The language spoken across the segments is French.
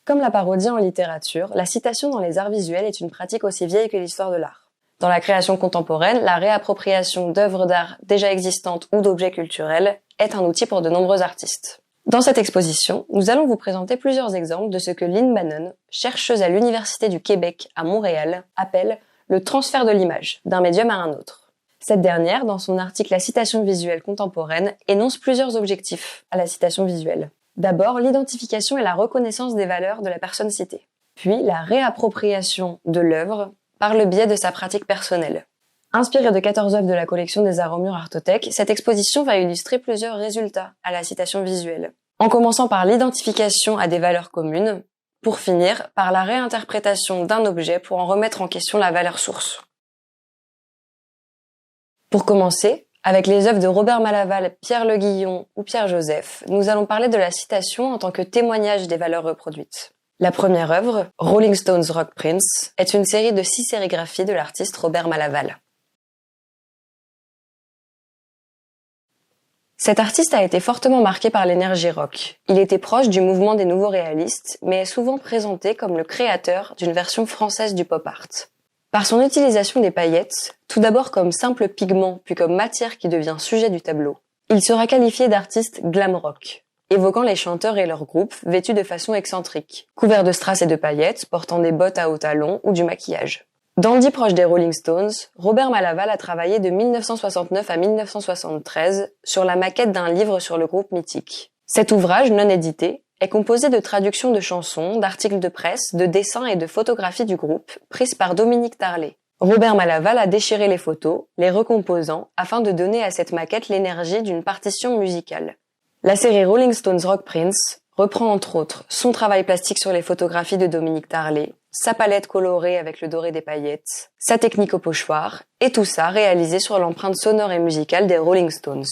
Comme la parodie en littérature, la citation dans les arts visuels est une pratique aussi vieille que l'histoire de l'art. Dans la création contemporaine, la réappropriation d'œuvres d'art déjà existantes ou d'objets culturels est un outil pour de nombreux artistes. Dans cette exposition, nous allons vous présenter plusieurs exemples de ce que Lynn Bannon, chercheuse à l'Université du Québec à Montréal, appelle le transfert de l'image, d'un médium à un autre. Cette dernière, dans son article La citation visuelle contemporaine, énonce plusieurs objectifs à la citation visuelle. D'abord, l'identification et la reconnaissance des valeurs de la personne citée. Puis, la réappropriation de l'œuvre par le biais de sa pratique personnelle. Inspirée de 14 œuvres de la collection des Arts au Mur Artothèque, cette exposition va illustrer plusieurs résultats à la citation visuelle. En commençant par l'identification à des valeurs communes, pour finir par la réinterprétation d'un objet pour en remettre en question la valeur source. Pour commencer, avec les œuvres de Robert Malaval, Pierre Le Guillon ou Pierre Joseph, nous allons parler de la citation en tant que témoignage des valeurs reproduites. La première œuvre, Rolling Stones Rock Prince, est une série de 6 sérigraphies de l'artiste Robert Malaval. Cet artiste a été fortement marqué par l'énergie rock. Il était proche du mouvement des nouveaux réalistes, mais est souvent présenté comme le créateur d'une version française du pop art. Par son utilisation des paillettes, tout d'abord comme simple pigment puis comme matière qui devient sujet du tableau, il sera qualifié d'artiste glam rock, évoquant les chanteurs et leurs groupes vêtus de façon excentrique, couverts de strass et de paillettes, portant des bottes à hauts talons ou du maquillage. Dandy proche des Rolling Stones, Robert Malaval a travaillé de 1969 à 1973 sur la maquette d'un livre sur le groupe mythique. Cet ouvrage non édité est composé de traductions de chansons, d'articles de presse, de dessins et de photographies du groupe, prises par Dominique Tarlet. Robert Malaval a déchiré les photos, les recomposant, afin de donner à cette maquette l'énergie d'une partition musicale. La série Rolling Stones Rock Prince reprend entre autres son travail plastique sur les photographies de Dominique Tarlet, sa palette colorée avec le doré des paillettes, sa technique au pochoir, et tout ça réalisé sur l'empreinte sonore et musicale des Rolling Stones.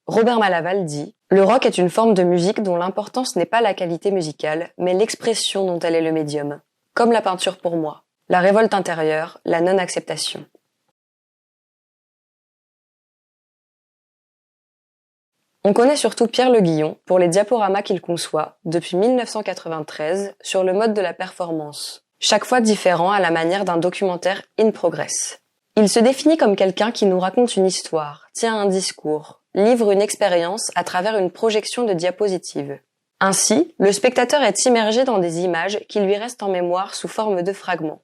Robert Malaval dit « Le rock est une forme de musique dont l'importance n'est pas la qualité musicale, mais l'expression dont elle est le médium. Comme la peinture pour moi. La révolte intérieure, la non-acceptation. » On connaît surtout Pierre Le Guillon pour les diaporamas qu'il conçoit, depuis 1993, sur le mode de la performance, chaque fois différent à la manière d'un documentaire in progress. Il se définit comme quelqu'un qui nous raconte une histoire, tient un discours, livre une expérience à travers une projection de diapositives. Ainsi, le spectateur est immergé dans des images qui lui restent en mémoire sous forme de fragments.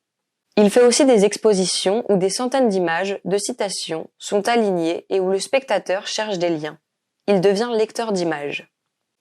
Il fait aussi des expositions où des centaines d'images, de citations, sont alignées et où le spectateur cherche des liens. Il devient lecteur d'images.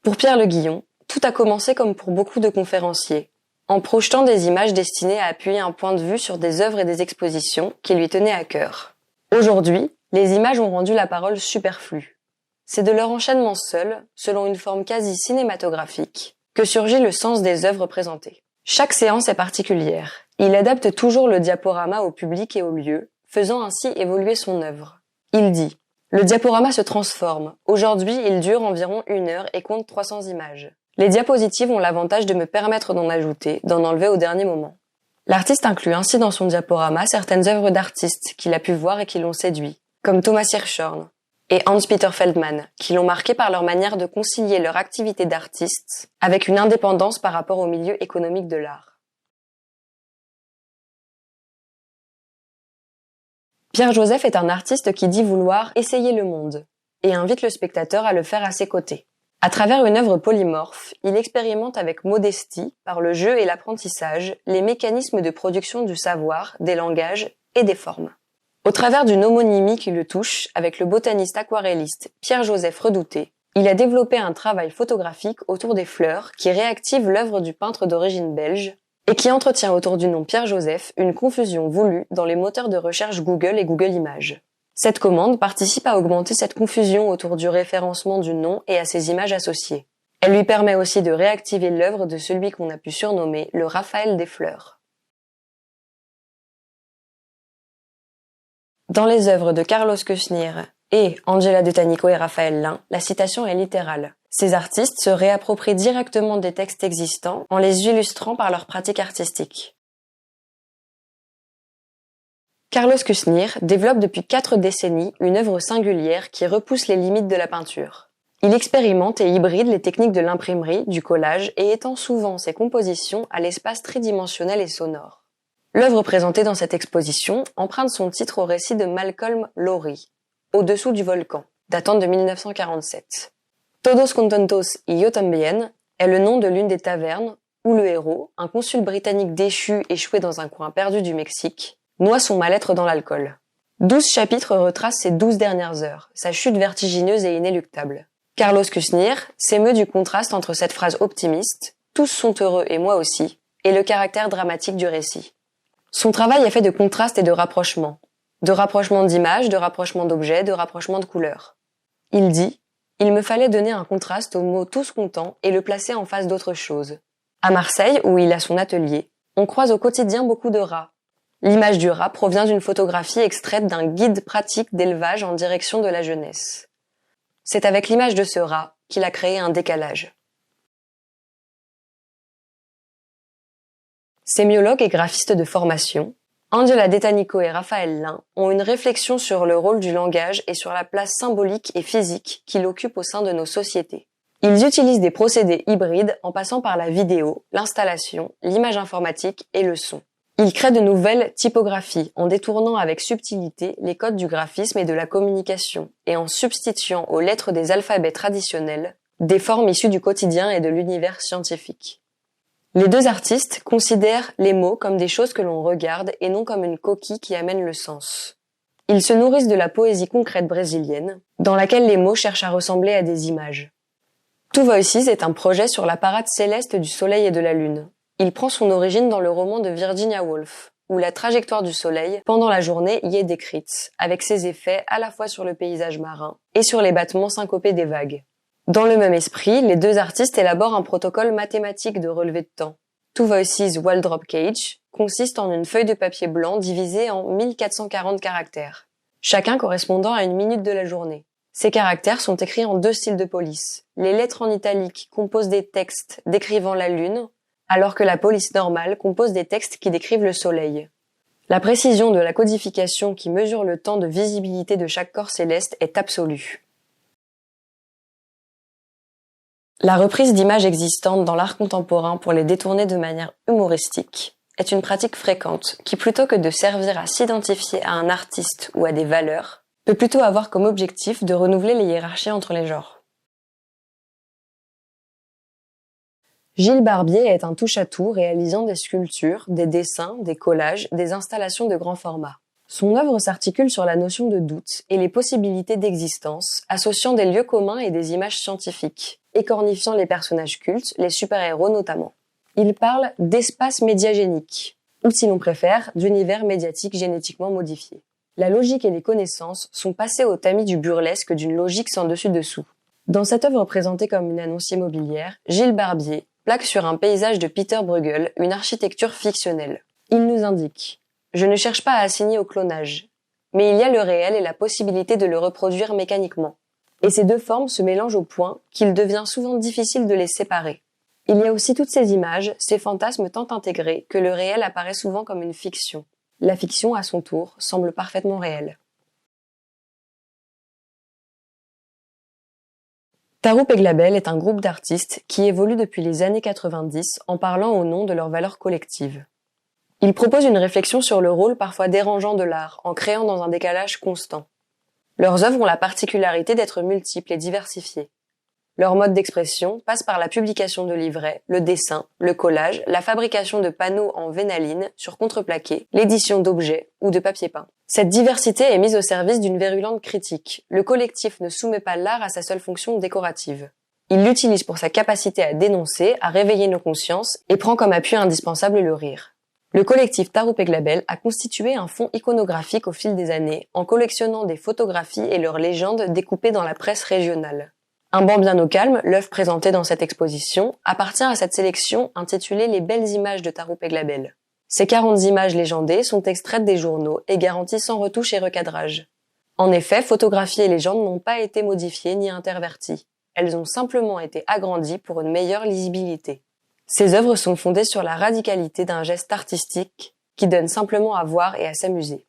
Pour Pierre Le Guillon, tout a commencé comme pour beaucoup de conférenciers, en projetant des images destinées à appuyer un point de vue sur des œuvres et des expositions qui lui tenaient à cœur. Aujourd'hui, les images ont rendu la parole superflue. C'est de leur enchaînement seul, selon une forme quasi cinématographique, que surgit le sens des œuvres présentées. Chaque séance est particulière. Il adapte toujours le diaporama au public et au lieu, faisant ainsi évoluer son œuvre. Il dit « Le diaporama se transforme. Aujourd'hui, il dure environ 1 heure et compte 300 images. Les diapositives ont l'avantage de me permettre d'en ajouter, d'en enlever au dernier moment. » L'artiste inclut ainsi dans son diaporama certaines œuvres d'artistes qu'il a pu voir et qui l'ont séduit, comme Thomas Hirschhorn et Hans-Peter Feldman, qui l'ont marqué par leur manière de concilier leur activité d'artiste avec une indépendance par rapport au milieu économique de l'art. Pierre Joseph est un artiste qui dit vouloir essayer le monde et invite le spectateur à le faire à ses côtés. À travers une œuvre polymorphe, il expérimente avec modestie, par le jeu et l'apprentissage, les mécanismes de production du savoir, des langages et des formes. Au travers d'une homonymie qui le touche, avec le botaniste aquarelliste Pierre-Joseph Redouté, il a développé un travail photographique autour des fleurs qui réactive l'œuvre du peintre d'origine belge et qui entretient autour du nom Pierre-Joseph une confusion voulue dans les moteurs de recherche Google et Google Images. Cette commande participe à augmenter cette confusion autour du référencement du nom et à ses images associées. Elle lui permet aussi de réactiver l'œuvre de celui qu'on a pu surnommer le Raphaël des fleurs. Dans les œuvres de Carlos Cusnir et Angela de Tanico et Raphaël Lin, la citation est littérale. Ces artistes se réapproprient directement des textes existants en les illustrant par leur pratique artistique. Carlos Cusnir développe depuis 4 décennies une œuvre singulière qui repousse les limites de la peinture. Il expérimente et hybride les techniques de l'imprimerie, du collage et étend souvent ses compositions à l'espace tridimensionnel et sonore. L'œuvre présentée dans cette exposition emprunte son titre au récit de Malcolm Lowry, Au-dessous du volcan, datant de 1947. Todos contentos y yo también est le nom de l'une des tavernes où le héros, un consul britannique déchu échoué dans un coin perdu du Mexique, noie son mal-être dans l'alcool. 12 chapitres retracent ses 12 dernières heures, sa chute vertigineuse et inéluctable. Carlos Cusnir s'émeut du contraste entre cette phrase optimiste « Tous sont heureux et moi aussi » et le caractère dramatique du récit. Son travail est fait de contrastes et de rapprochements d'images, de rapprochements d'objets, de rapprochements de couleurs. Il dit « Il me fallait donner un contraste au mot tous contents et le placer en face d'autre chose. À Marseille, où il a son atelier, on croise au quotidien beaucoup de rats. L'image du rat provient d'une photographie extraite d'un guide pratique d'élevage en direction de la jeunesse. C'est avec l'image de ce rat qu'il a créé un décalage. » Sémiologue et graphiste de formation, Angela Detanico et Raphaël Lin ont une réflexion sur le rôle du langage et sur la place symbolique et physique qu'il occupe au sein de nos sociétés. Ils utilisent des procédés hybrides en passant par la vidéo, l'installation, l'image informatique et le son. Ils créent de nouvelles typographies en détournant avec subtilité les codes du graphisme et de la communication et en substituant aux lettres des alphabets traditionnels des formes issues du quotidien et de l'univers scientifique. Les deux artistes considèrent les mots comme des choses que l'on regarde et non comme une coquille qui amène le sens. Ils se nourrissent de la poésie concrète brésilienne, dans laquelle les mots cherchent à ressembler à des images. Two Voices est un projet sur la parade céleste du Soleil et de la Lune. Il prend son origine dans le roman de Virginia Woolf, où la trajectoire du Soleil pendant la journée y est décrite, avec ses effets à la fois sur le paysage marin et sur les battements syncopés des vagues. Dans le même esprit, les deux artistes élaborent un protocole mathématique de relevé de temps. Two Voices Wall Drop Cage consiste en une feuille de papier blanc divisée en 1440 caractères, chacun correspondant à une minute de la journée. Ces caractères sont écrits en deux styles de police. Les lettres en italique composent des textes décrivant la Lune, alors que la police normale compose des textes qui décrivent le Soleil. La précision de la codification qui mesure le temps de visibilité de chaque corps céleste est absolue. La reprise d'images existantes dans l'art contemporain pour les détourner de manière humoristique est une pratique fréquente qui, plutôt que de servir à s'identifier à un artiste ou à des valeurs, peut plutôt avoir comme objectif de renouveler les hiérarchies entre les genres. Gilles Barbier est un touche-à-tout réalisant des sculptures, des dessins, des collages, des installations de grand format. Son œuvre s'articule sur la notion de doute et les possibilités d'existence, associant des lieux communs et des images scientifiques, écornifiant les personnages cultes, les super-héros notamment. Il parle d'espace médiagénique, ou si l'on préfère, d'univers médiatique génétiquement modifié. La logique et les connaissances sont passées au tamis du burlesque d'une logique sans dessus-dessous. Dans cette œuvre présentée comme une annonce immobilière, Gilles Barbier plaque sur un paysage de Peter Bruegel une architecture fictionnelle. Il nous indique « Je ne cherche pas à assigner au clonage, mais il y a le réel et la possibilité de le reproduire mécaniquement. Et ces deux formes se mélangent au point qu'il devient souvent difficile de les séparer. Il y a aussi toutes ces images, ces fantasmes tant intégrés que le réel apparaît souvent comme une fiction. La fiction, à son tour, semble parfaitement réelle. » Tarou Peglabel est un groupe d'artistes qui évolue depuis les années 90 en parlant au nom de leurs valeurs collectives. Ils proposent une réflexion sur le rôle parfois dérangeant de l'art en créant dans un décalage constant. Leurs œuvres ont la particularité d'être multiples et diversifiées. Leur mode d'expression passe par la publication de livrets, le dessin, le collage, la fabrication de panneaux en vénaline sur contreplaqué, l'édition d'objets ou de papier peint. Cette diversité est mise au service d'une virulente critique. Le collectif ne soumet pas l'art à sa seule fonction décorative. Il l'utilise pour sa capacité à dénoncer, à réveiller nos consciences et prend comme appui indispensable le rire. Le collectif Tarou Peglabel a constitué un fonds iconographique au fil des années en collectionnant des photographies et leurs légendes découpées dans la presse régionale. Un banc bien au calme, l'œuvre présentée dans cette exposition, appartient à cette sélection intitulée Les belles images de Tarou Peglabel. Ces 40 images légendées sont extraites des journaux et garanties sans retouche et recadrage. En effet, photographies et légendes n'ont pas été modifiées ni interverties. Elles ont simplement été agrandies pour une meilleure lisibilité. Ces œuvres sont fondées sur la radicalité d'un geste artistique qui donne simplement à voir et à s'amuser.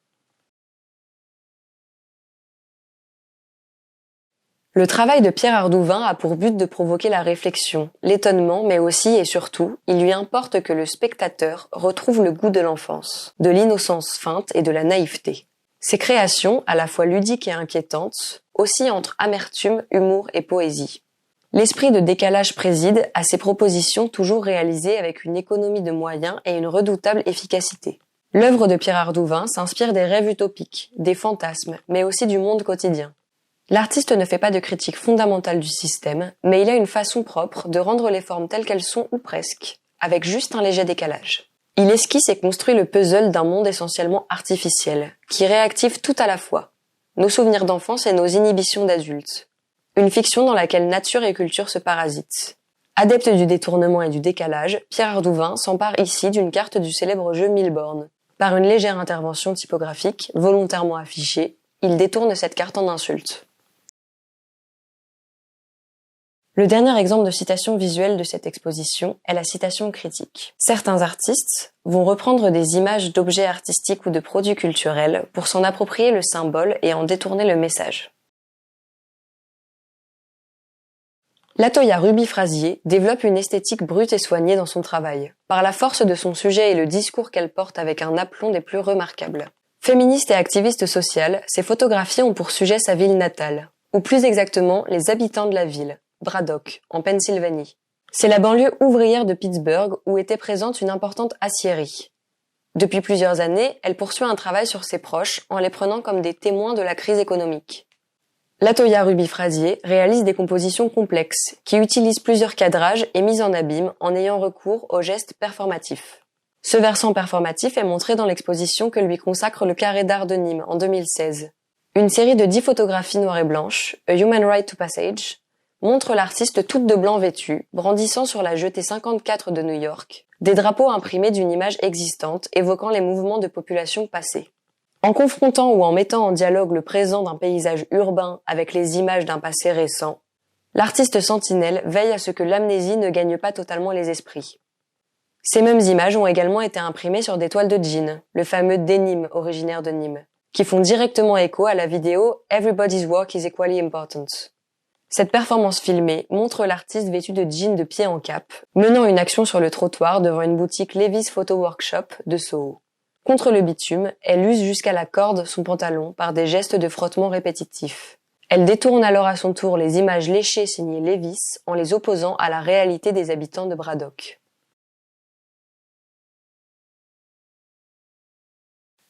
Le travail de Pierre Ardouin a pour but de provoquer la réflexion, l'étonnement, mais aussi et surtout, il lui importe que le spectateur retrouve le goût de l'enfance, de l'innocence feinte et de la naïveté. Ses créations, à la fois ludiques et inquiétantes, oscillent entre amertume, humour et poésie. L'esprit de décalage préside à ces propositions toujours réalisées avec une économie de moyens et une redoutable efficacité. L'œuvre de Pierre Ardouin s'inspire des rêves utopiques, des fantasmes, mais aussi du monde quotidien. L'artiste ne fait pas de critique fondamentale du système, mais il a une façon propre de rendre les formes telles qu'elles sont ou presque, avec juste un léger décalage. Il esquisse et construit le puzzle d'un monde essentiellement artificiel, qui réactive tout à la fois, nos souvenirs d'enfance et nos inhibitions d'adultes. Une fiction dans laquelle nature et culture se parasitent. Adepte du détournement et du décalage, Pierre Ardouin s'empare ici d'une carte du célèbre jeu Mille bornes. Par une légère intervention typographique, volontairement affichée, il détourne cette carte en insulte. Le dernier exemple de citation visuelle de cette exposition est la citation critique. Certains artistes vont reprendre des images d'objets artistiques ou de produits culturels pour s'en approprier le symbole et en détourner le message. Latoya Ruby-Frazier développe une esthétique brute et soignée dans son travail, par la force de son sujet et le discours qu'elle porte avec un aplomb des plus remarquables. Féministe et activiste sociale, ses photographies ont pour sujet sa ville natale, ou plus exactement les habitants de la ville, Braddock, en Pennsylvanie. C'est la banlieue ouvrière de Pittsburgh où était présente une importante aciérie. Depuis plusieurs années, elle poursuit un travail sur ses proches en les prenant comme des témoins de la crise économique. Latoya Ruby-Frazier réalise des compositions complexes qui utilisent plusieurs cadrages et mises en abîme en ayant recours aux gestes performatifs. Ce versant performatif est montré dans l'exposition que lui consacre le Carré d'art de Nîmes en 2016. Une série de 10 photographies noires et blanches, A Human Right to Passage, montre l'artiste toute de blanc vêtue, brandissant sur la jetée 54 de New York, des drapeaux imprimés d'une image existante évoquant les mouvements de population passés. En confrontant ou en mettant en dialogue le présent d'un paysage urbain avec les images d'un passé récent, l'artiste sentinelle veille à ce que l'amnésie ne gagne pas totalement les esprits. Ces mêmes images ont également été imprimées sur des toiles de jean, le fameux denim originaire de Nîmes, qui font directement écho à la vidéo Everybody's Work is Equally Important. Cette performance filmée montre l'artiste vêtu de jean de pied en cap, menant une action sur le trottoir devant une boutique Levi's Photo Workshop de Soho. Contre le bitume, elle use jusqu'à la corde son pantalon par des gestes de frottement répétitifs. Elle détourne alors à son tour les images léchées signées Levi's en les opposant à la réalité des habitants de Braddock.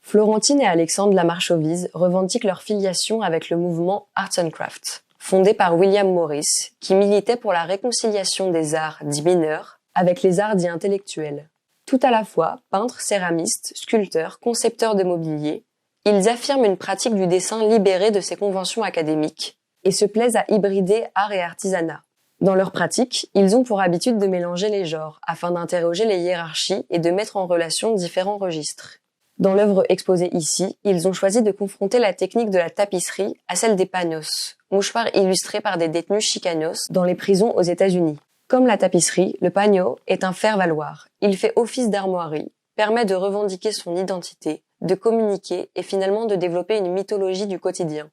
Florentine et Alexandre Lamarche-Ovise revendiquent leur filiation avec le mouvement Arts and Crafts, fondé par William Morris, qui militait pour la réconciliation des arts dits mineurs avec les arts dits intellectuels. Tout à la fois, peintres, céramistes, sculpteurs, concepteurs de mobilier, ils affirment une pratique du dessin libérée de ses conventions académiques et se plaisent à hybrider art et artisanat. Dans leur pratique, ils ont pour habitude de mélanger les genres afin d'interroger les hiérarchies et de mettre en relation différents registres. Dans l'œuvre exposée ici, ils ont choisi de confronter la technique de la tapisserie à celle des panos, mouchoirs illustrés par des détenus chicanos dans les prisons aux États-Unis. Comme la tapisserie, le panneau est un faire-valoir. Il fait office d'armoirie, permet de revendiquer son identité, de communiquer et finalement de développer une mythologie du quotidien.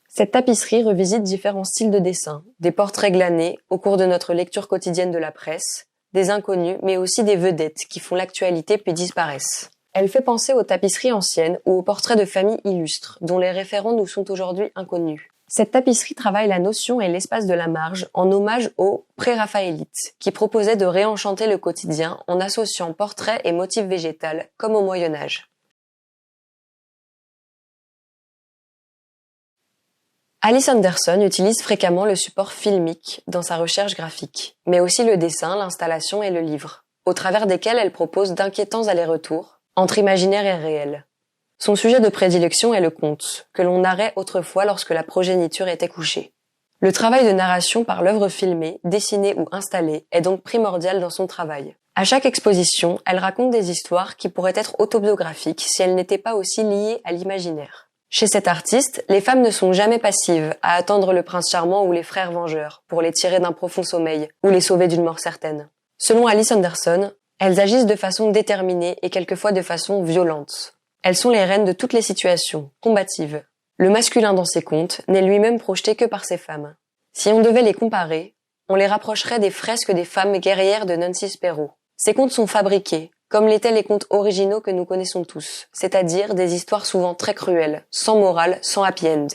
Cette tapisserie revisite différents styles de dessin, des portraits glanés au cours de notre lecture quotidienne de la presse, des inconnus mais aussi des vedettes qui font l'actualité puis disparaissent. Elle fait penser aux tapisseries anciennes ou aux portraits de familles illustres, dont les référents nous sont aujourd'hui inconnus. Cette tapisserie travaille la notion et l'espace de la marge en hommage aux pré-raphaélites, qui proposaient de réenchanter le quotidien en associant portraits et motifs végétaux, comme au Moyen-Âge. Alice Anderson utilise fréquemment le support filmique dans sa recherche graphique, mais aussi le dessin, l'installation et le livre, au travers desquels elle propose d'inquiétants allers-retours entre imaginaire et réel. Son sujet de prédilection est le conte, que l'on narrait autrefois lorsque la progéniture était couchée. Le travail de narration par l'œuvre filmée, dessinée ou installée est donc primordial dans son travail. À chaque exposition, elle raconte des histoires qui pourraient être autobiographiques si elles n'étaient pas aussi liées à l'imaginaire. Chez cet artiste, les femmes ne sont jamais passives à attendre le prince charmant ou les frères vengeurs pour les tirer d'un profond sommeil ou les sauver d'une mort certaine. Selon Alice Anderson, elles agissent de façon déterminée et quelquefois de façon violente. Elles sont les reines de toutes les situations, combatives. Le masculin dans ses contes n'est lui-même projeté que par ses femmes. Si on devait les comparer, on les rapprocherait des fresques des femmes guerrières de Nancy Spero. Ces contes sont fabriqués, comme l'étaient les contes originaux que nous connaissons tous, c'est-à-dire des histoires souvent très cruelles, sans morale, sans happy end.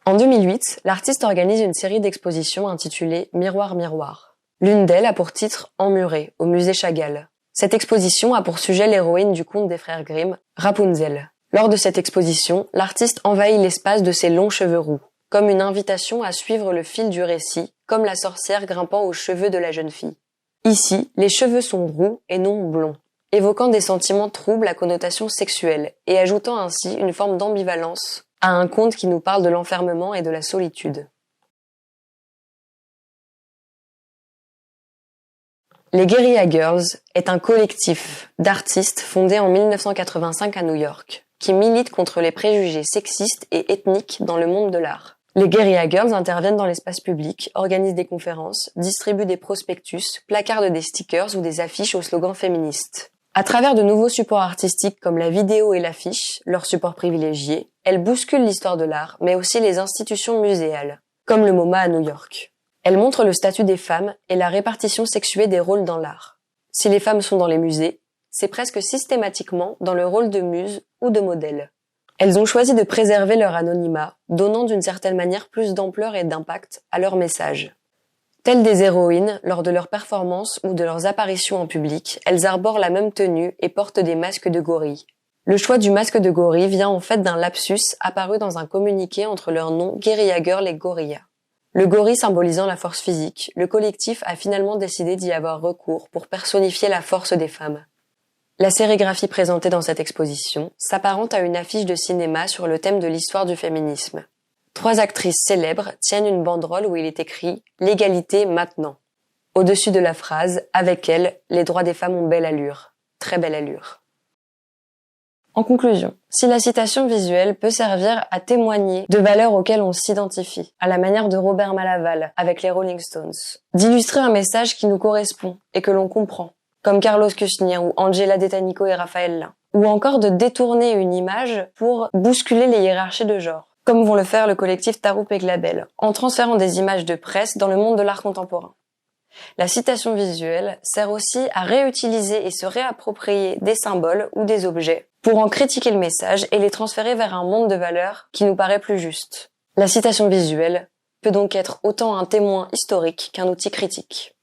En 2008, l'artiste organise une série d'expositions intitulée Miroir, miroir. L'une d'elles a pour titre Emmurée, au musée Chagall. Cette exposition a pour sujet l'héroïne du conte des frères Grimm, Rapunzel. Lors de cette exposition, l'artiste envahit l'espace de ses longs cheveux roux, comme une invitation à suivre le fil du récit, comme la sorcière grimpant aux cheveux de la jeune fille. Ici, les cheveux sont roux et non blonds, évoquant des sentiments troubles à connotation sexuelle et ajoutant ainsi une forme d'ambivalence à un conte qui nous parle de l'enfermement et de la solitude. Les Guerrilla Girls est un collectif d'artistes fondé en 1985 à New York, qui milite contre les préjugés sexistes et ethniques dans le monde de l'art. Les Guerrilla Girls interviennent dans l'espace public, organisent des conférences, distribuent des prospectus, placardent des stickers ou des affiches aux slogans féministes. À travers de nouveaux supports artistiques comme la vidéo et l'affiche, leurs supports privilégiés, elles bousculent l'histoire de l'art, mais aussi les institutions muséales, comme le MoMA à New York. Elles montrent le statut des femmes et la répartition sexuée des rôles dans l'art. Si les femmes sont dans les musées, c'est presque systématiquement dans le rôle de muse ou de modèle. Elles ont choisi de préserver leur anonymat, donnant d'une certaine manière plus d'ampleur et d'impact à leur message. Telles des héroïnes, lors de leurs performances ou de leurs apparitions en public, elles arborent la même tenue et portent des masques de gorille. Le choix du masque de gorille vient en fait d'un lapsus apparu dans un communiqué entre leurs noms Guerrilla Girl et Gorilla. Le gorille symbolisant la force physique, le collectif a finalement décidé d'y avoir recours pour personnifier la force des femmes. La sérigraphie présentée dans cette exposition s'apparente à une affiche de cinéma sur le thème de l'histoire du féminisme. 3 actrices célèbres tiennent une banderole où il est écrit « L'égalité maintenant ». Au-dessus de la phrase « Avec elle, les droits des femmes ont belle allure ». Très belle allure. En conclusion, si la citation visuelle peut servir à témoigner de valeurs auxquelles on s'identifie, à la manière de Robert Malaval avec les Rolling Stones, d'illustrer un message qui nous correspond et que l'on comprend, comme Carlos Kushner ou Angela Detanico et Raphaël Lin, ou encore de détourner une image pour bousculer les hiérarchies de genre, comme vont le faire le collectif Taroup et Glabel, en transférant des images de presse dans le monde de l'art contemporain. La citation visuelle sert aussi à réutiliser et se réapproprier des symboles ou des objets pour en critiquer le message et les transférer vers un monde de valeurs qui nous paraît plus juste. La citation visuelle peut donc être autant un témoin historique qu'un outil critique.